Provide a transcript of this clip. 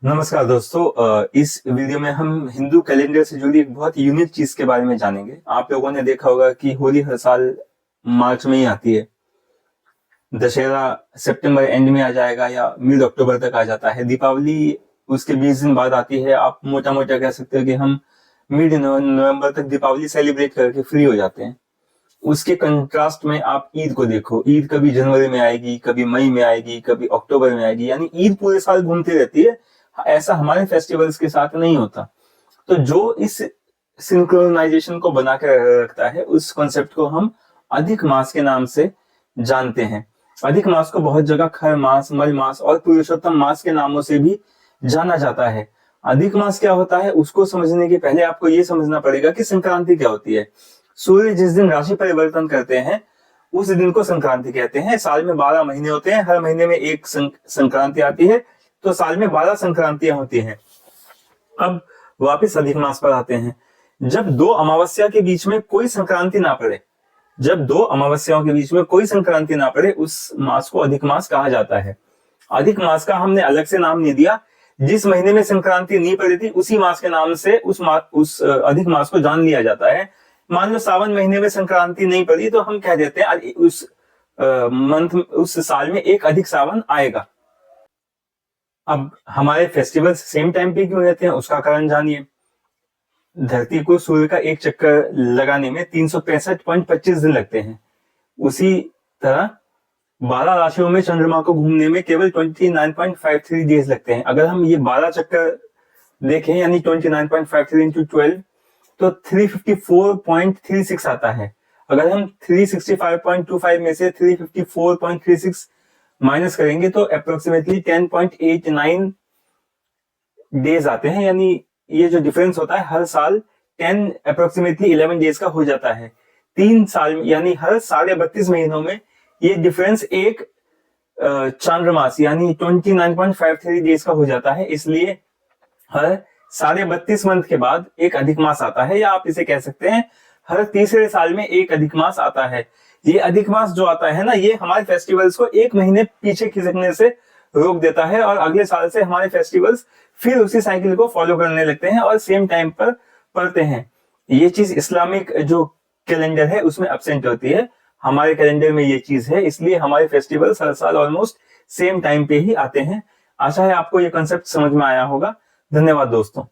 नमस्कार दोस्तों। इस वीडियो में हम हिंदू कैलेंडर से जुड़ी एक बहुत यूनिक चीज के बारे में जानेंगे। आप लोगों ने देखा होगा कि होली हर साल मार्च में ही आती है। दशहरा सितंबर एंड में आ जाएगा या मिड अक्टूबर तक आ जाता है। दीपावली उसके 20 दिन बाद आती है। आप मोटा मोटा कह सकते हो कि हम मिड नवंबर तक दीपावली सेलिब्रेट करके फ्री हो जाते हैं। उसके कंट्रास्ट में आप ईद को देखो। ईद कभी जनवरी में आएगी, कभी मई में आएगी, कभी अक्टूबर में आएगी, यानी ईद पूरे साल घूमती रहती है। ऐसा हमारे फेस्टिवल्स के साथ नहीं होता। तो जो इस सिंक्रोनाइजेशन को बना के रखता है, उस कॉन्सेप्ट को हम अधिक मास के नाम से जानते हैं। अधिक मास को बहुत जगह खर मास, मल मास और पुरुषोत्तम मास के नामों से भी जाना जाता है। अधिक मास क्या होता है, उसको समझने के पहले आपको ये समझना पड़ेगा कि संक्रांति क्या होती है। सूर्य जिस दिन राशि परिवर्तन करते हैं उस दिन को संक्रांति कहते हैं। साल में 12 महीने होते हैं, हर महीने में एक संक्रांति आती है, तो साल में 12 संक्रांतियां होती हैं। अब वापस अधिक मास पर आते हैं। जब दो अमावस्या के बीच में कोई संक्रांति ना पड़े, जब दो अमावस्याओं के बीच में कोई संक्रांति ना पड़े, उस मास को अधिक मास कहा जाता है। अधिक मास का हमने अलग से नाम नहीं दिया। जिस महीने में संक्रांति नहीं पड़ी थी उसी मास के नाम से उस अधिक मास को जान लिया जाता है। मान लो सावन महीने में संक्रांति नहीं पड़ी तो हम कह देते हैं उस उस साल में एक अधिक सावन आएगा। अब हमारे फेस्टिवल्स सेम टाइम पे क्यों रहते हैं, उसका कारण जानिए। धरती को सूर्य का एक चक्कर लगाने में 365.25 दिन लगते हैं। उसी तरह 12 राशियों में चंद्रमा को घूमने में केवल 29.53 डेज लगते हैं। अगर हम ये 12 चक्कर देखें, यानी 29.53 इंटू 12, तो 354.36 आता है। अगर हम 365.25 में से 354.36 माइनस करेंगे तो अप्रोक्सीमेटली 10.89 डेज आते हैं। यानी ये जो डिफरेंस होता है हर साल 10 अप्रोक्सीमेटली 11 डेज का हो जाता है। 3 साल यानी हर 32.5 महीनों में ये डिफरेंस एक चांद्रमास यानी 29.53 डेज का हो जाता है। इसलिए हर 32.5 मंथ के बाद एक अधिक मास आता है, या आप इसे कह सकते हैं हर तीसरे साल में एक अधिक मास आता है। ये अधिक मास जो आता है ना, ये हमारे फेस्टिवल्स को एक महीने पीछे खिसकने से रोक देता है और अगले साल से हमारे फेस्टिवल्स फिर उसी साइकिल को फॉलो करने लगते हैं और सेम टाइम पर पड़ते हैं। ये चीज इस्लामिक जो कैलेंडर है उसमें एब्सेंट होती है। हमारे कैलेंडर में ये चीज है, इसलिए हमारे फेस्टिवल्स हर साल ऑलमोस्ट सेम टाइम पे ही आते हैं। आशा है आपको ये कंसेप्ट समझ में आया होगा। धन्यवाद दोस्तों।